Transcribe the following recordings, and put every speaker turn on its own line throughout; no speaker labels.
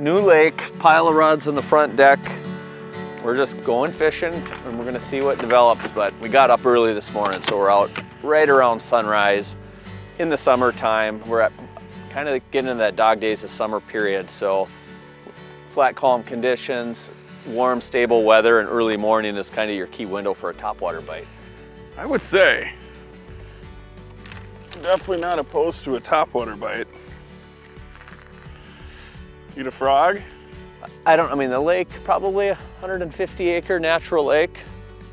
New lake, pile of rods on the front deck. We're just going fishing and we're gonna see what develops, but we got up early this morning, so we're out right around sunrise in the summertime. We're at kind of getting into that dog days of summer period, so flat, calm conditions, warm, stable weather, and early morning is kind of your key window for a topwater bite.
I would say, definitely not opposed to a topwater bite. Eat a frog?
I mean, the lake, probably a 150 acre natural lake,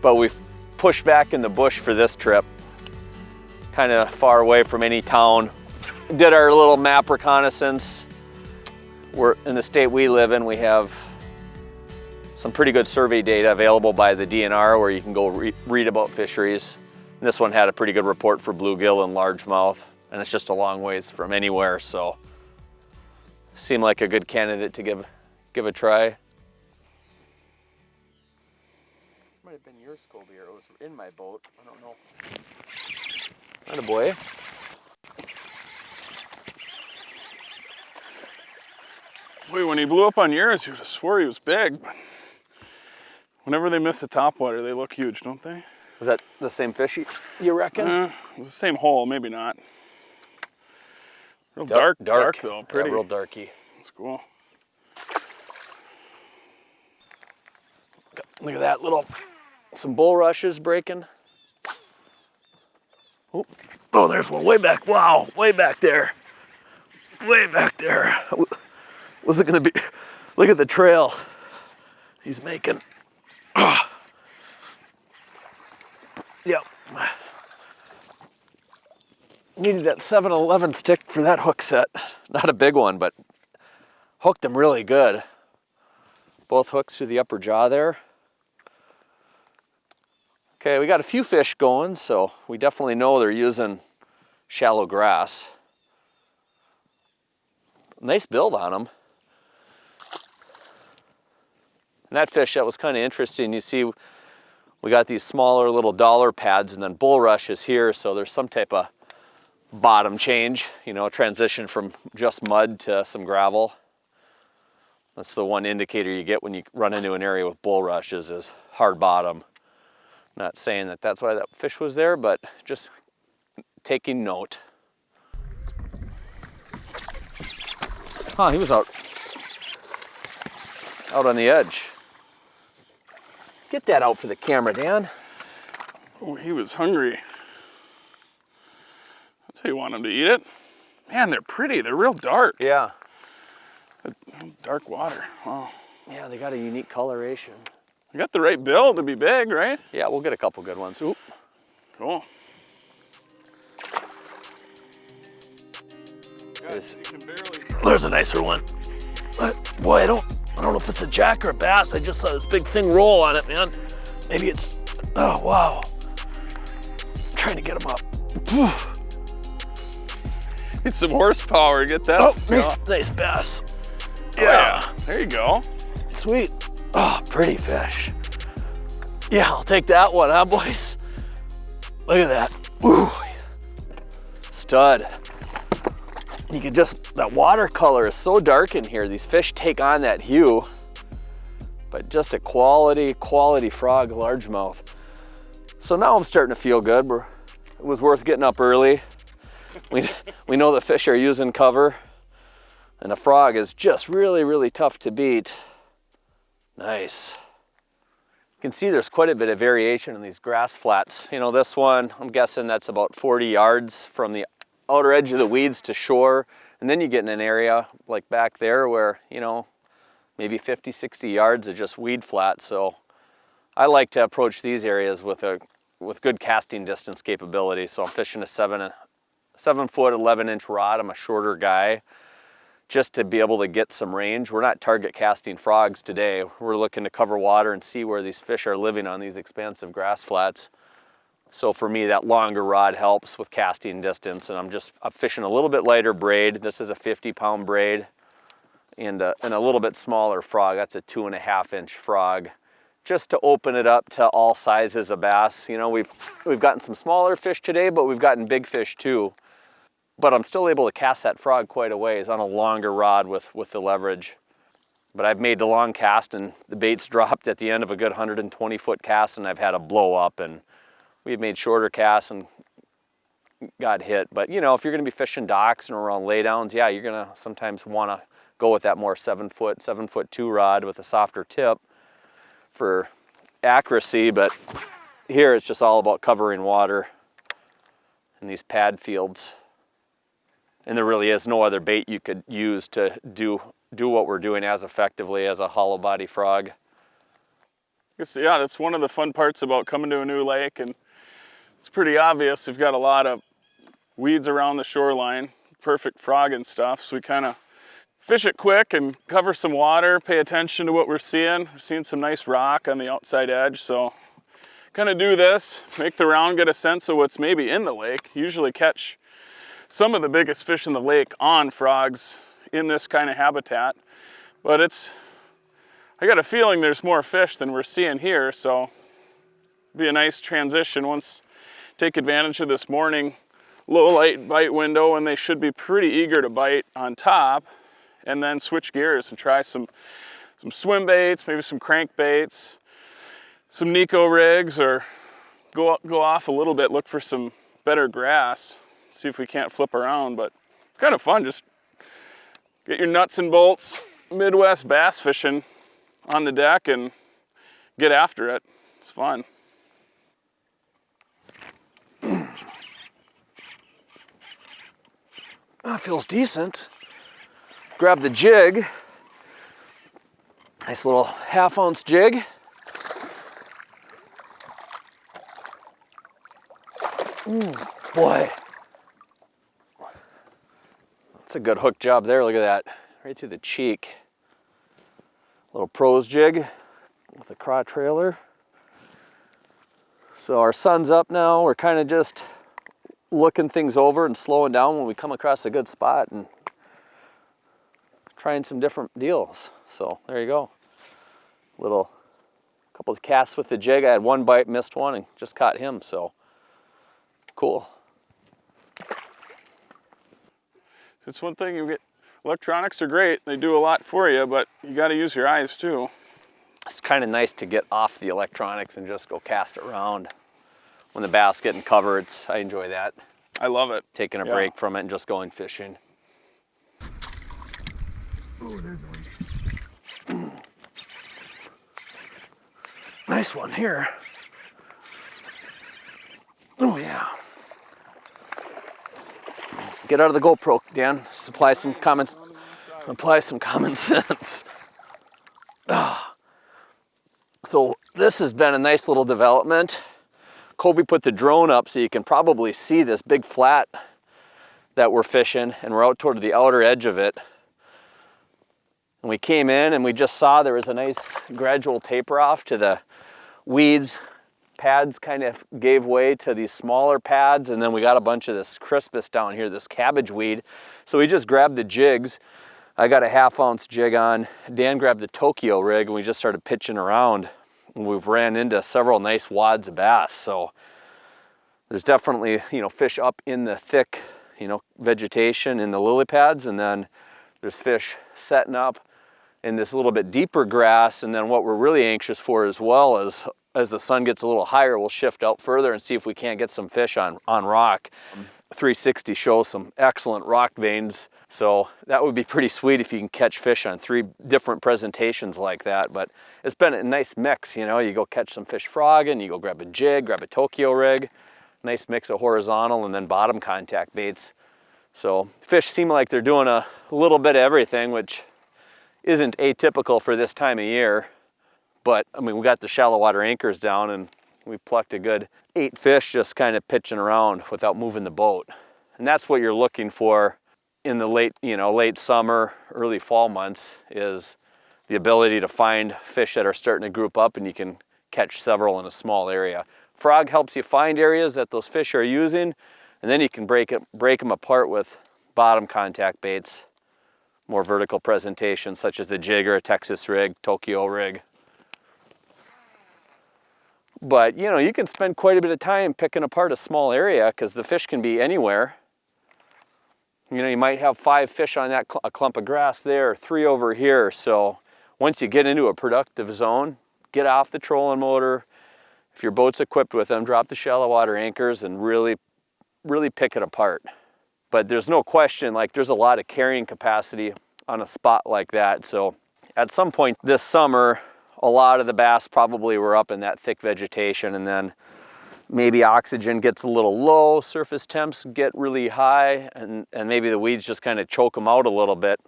but we've pushed back in the bush for this trip, kind of far away from any town. Did our little map reconnaissance. We're in the state we live in, we have some pretty good survey data available by the DNR where you can go read about fisheries. And this one had a pretty good report for bluegill and largemouth, and it's just a long ways from anywhere, so seemed like a good candidate to give a try. This might have been your scobier. It was in my boat. I don't know. Attaboy.
Boy, when he blew up on yours, you would have swore he was big. Whenever they miss a topwater, they look huge, don't they?
Was that the same fish you reckon?
It was the same hole, maybe not. Real dark though, pretty.
Yeah, real darky.
That's cool.
Look at that some bulrushes breaking. Oh, there's one way back. Wow, way back there. Way back there. Was it gonna be, look at the trail he's making. Yep. Needed that 7-Eleven stick for that hook set. Not a big one, but hooked them really good. Both hooks through the upper jaw there. Okay, we got a few fish going, so we definitely know they're using shallow grass. Nice build on them. And that fish, that was kind of interesting. You see, we got these smaller little dollar pads and then bulrushes here, so there's some type of bottom change, you know, transition from just mud to some gravel. That's the one indicator you get when you run into an area with bulrushes is hard bottom. Not saying that that's why that fish was there, but just taking note. Huh, he was out on the edge. Get that out for the camera, Dan.
Oh, he was hungry. That's how you want him to eat it. Man, they're pretty. They're real dark.
Yeah.
Dark water. Wow.
Yeah, they got a unique coloration.
You got the right build to be big, right?
Yeah, we'll get a couple good ones. Oop.
Cool.
There's a nicer one. Boy, I don't know if it's a jack or a bass. I just saw this big thing roll on it, man. Maybe it's, oh wow. I'm trying to get him up.
Need some horsepower, get that.
Oh, nice bass.
Yeah. Oh, yeah, there you go.
Sweet. Oh, pretty fish. Yeah, I'll take that one, huh, boys? Look at that. Ooh. Stud. You can just, that watercolor is so dark in here. These fish take on that hue, but just a quality frog, largemouth. So now I'm starting to feel good. It was worth getting up early. We know the fish are using cover, and a frog is just really tough to beat. Nice. You can see there's quite a bit of variation in these grass flats. You know, this one, I'm guessing that's about 40 yards from the outer edge of the weeds to shore. And then you get in an area like back there where, you know, maybe 50, 60 yards of just weed flat. So I like to approach these areas with good casting distance capability. So I'm fishing a 7 foot, 11 inch rod. I'm a shorter guy, just to be able to get some range. We're not target casting frogs today. We're looking to cover water and see where these fish are living on these expansive grass flats. So for me, that longer rod helps with casting distance, and I'm fishing a little bit lighter braid. This is a 50-pound braid, and a little bit smaller frog. That's a 2.5 inch frog, just to open it up to all sizes of bass. You know, we've gotten some smaller fish today, but we've gotten big fish too. But I'm still able to cast that frog quite a ways on a longer rod with the leverage. But I've made the long cast and the bait's dropped at the end of a good 120-foot cast, and I've had a blow up, and we've made shorter casts and got hit. But you know, if you're gonna be fishing docks and around laydowns, yeah, you're gonna sometimes wanna go with that more 7'2" rod with a softer tip for accuracy. But here it's just all about covering water in these pad fields. And there really is no other bait you could use to do what we're doing as effectively as a hollow body frog.
Yeah, that's one of the fun parts about coming to a new lake, and it's pretty obvious. We've got a lot of weeds around the shoreline, perfect frog and stuff, so we kind of fish it quick and cover some water, pay attention to what we're seeing. We're seeing some nice rock on the outside edge, so kind of do this, make the round, get a sense of what's maybe in the lake. Usually catch some of the biggest fish in the lake on frogs in this kind of habitat, but I got a feeling there's more fish than we're seeing here, so it'll be a nice transition once take advantage of this morning low light bite window, and they should be pretty eager to bite on top, and then switch gears and try some swim baits, maybe some crank baits, some Nico rigs, or go off a little bit, look for some better grass, see if we can't flip around. But it's kind of fun, just get your nuts and bolts Midwest bass fishing on the deck and get after it. It's fun.
That feels decent. Grab the jig. Nice little 1/2 ounce jig. Ooh, boy. That's a good hook job there. Look at that. Right through the cheek. Little pros jig with a craw trailer. So our sun's up now. We're kind of just looking things over and slowing down when we come across a good spot and trying some different deals. So there you go. Couple of casts with the jig. I had one bite, missed one, and just caught him. So cool.
It's one thing you get. Electronics are great. They do a lot for you, but you got to use your eyes too.
It's kind of nice to get off the electronics and just go cast it around. When the bass getting covered, I enjoy that.
I love it.
Taking a break from it and just going fishing.
Oh, there's one.
Nice one here. Oh yeah. Get out of the GoPro, Dan. Apply some common sense. So this has been a nice little development. Kobe put the drone up so you can probably see this big flat that we're fishing, and we're out toward the outer edge of it. And we came in and we just saw there was a nice gradual taper off to the weeds. Pads kind of gave way to these smaller pads, and then we got a bunch of this crispus down here, this cabbage weed. So we just grabbed the jigs. I got a 1/2 ounce jig on. Dan grabbed the Tokyo rig, and we just started pitching around. And we've ran into several nice wads of bass. So there's definitely, fish up in the thick, vegetation in the lily pads, and then there's fish setting up in this little bit deeper grass. And then what we're really anxious for as well is, as the sun gets a little higher, we'll shift out further and see if we can't get some fish on rock. 360 shows some excellent rock veins, so that would be pretty sweet if you can catch fish on 3 different presentations like that. But it's been a nice mix, you go catch some fish frogging, you go grab a jig, grab a Tokyo rig, nice mix of horizontal and then bottom contact baits. So fish seem like they're doing a little bit of everything, which isn't atypical for this time of year. But I mean, we got the shallow water anchors down, and we plucked a good 8 fish just kind of pitching around without moving the boat. And that's what you're looking for in the late summer, early fall months, is the ability to find fish that are starting to group up, and you can catch several in a small area. Frog helps you find areas that those fish are using, and then you can break them apart with bottom contact baits, more vertical presentations such as a jig or a Texas rig, Tokyo rig. But you can spend quite a bit of time picking apart a small area because the fish can be anywhere. You might have 5 fish on a clump of grass there, 3 over here. So once you get into a productive zone, get off the trolling motor. If your boat's equipped with them, drop the shallow water anchors and really pick it apart. But there's no question, like there's a lot of carrying capacity on a spot like that. So at some point this summer, a lot of the bass probably were up in that thick vegetation, and then maybe oxygen gets a little low, surface temps get really high, and maybe the weeds just kind of choke them out a little bit.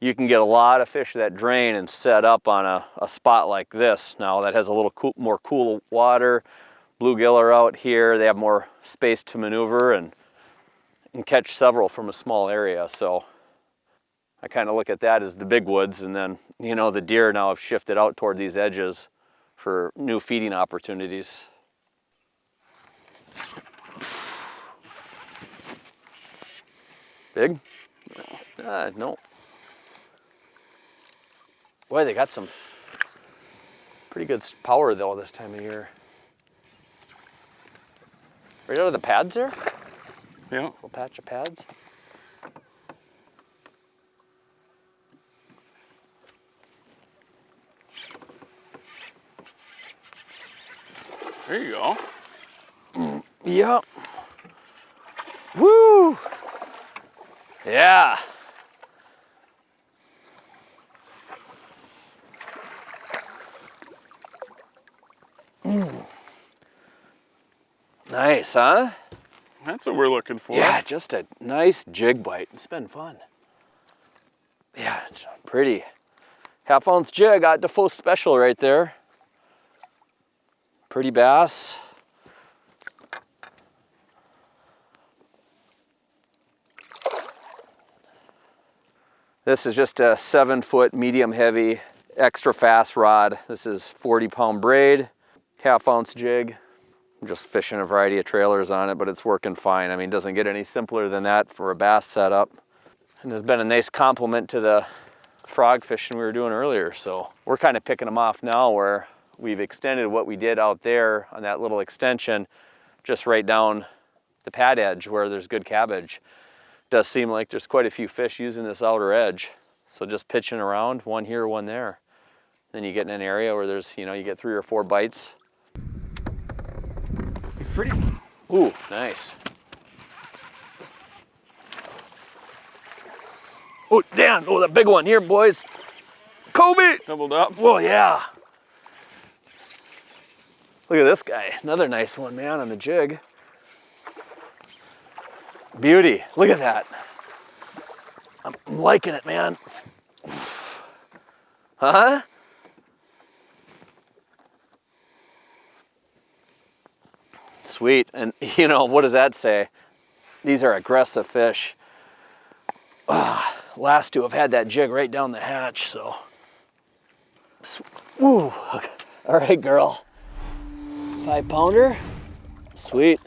You can get a lot of fish that drain and set up on a spot like this now that has a little more cool water. Bluegill are out here. They have more space to maneuver and catch several from a small area. So I kind of look at that as the big woods, and then, you know, the deer now have shifted out toward these edges for new feeding opportunities. Big? No. Boy, they got some pretty good power though this time of year. Right out of the pads there?
Yeah.
Little patch of pads.
There you go.
Yep. Woo! Yeah. Nice, huh?
That's what we're looking for.
Yeah, just a nice jig bite. It's been fun. Yeah, it's pretty. Half-ounce jig at Defoe Special right there. Pretty bass. This is just a 7-foot medium heavy extra fast rod. This is 40-pound braid, half-ounce jig. I'm just fishing a variety of trailers on it, but it's working fine. I mean, it doesn't get any simpler than that for a bass setup. And it's been a nice complement to the frog fishing we were doing earlier. So we're kind of picking them off now, where we've extended what we did out there on that little extension just right down the pad edge where there's good cabbage. Does seem like there's quite a few fish using this outer edge. So just pitching around, one here, one there. Then you get in an area where there's, you know, you get 3 or 4 bites. He's pretty. Ooh, nice. Oh, Dan, oh, that big one here, boys. Kobe!
Doubled up.
Whoa, yeah. Look at this guy, another nice one, man, on the jig. Beauty, look at that. I'm liking it, man. Huh? Sweet, and you know, what does that say? These are aggressive fish. Last 2 have had that jig right down the hatch, so. Woo, all right, girl. 5-pounder, sweet.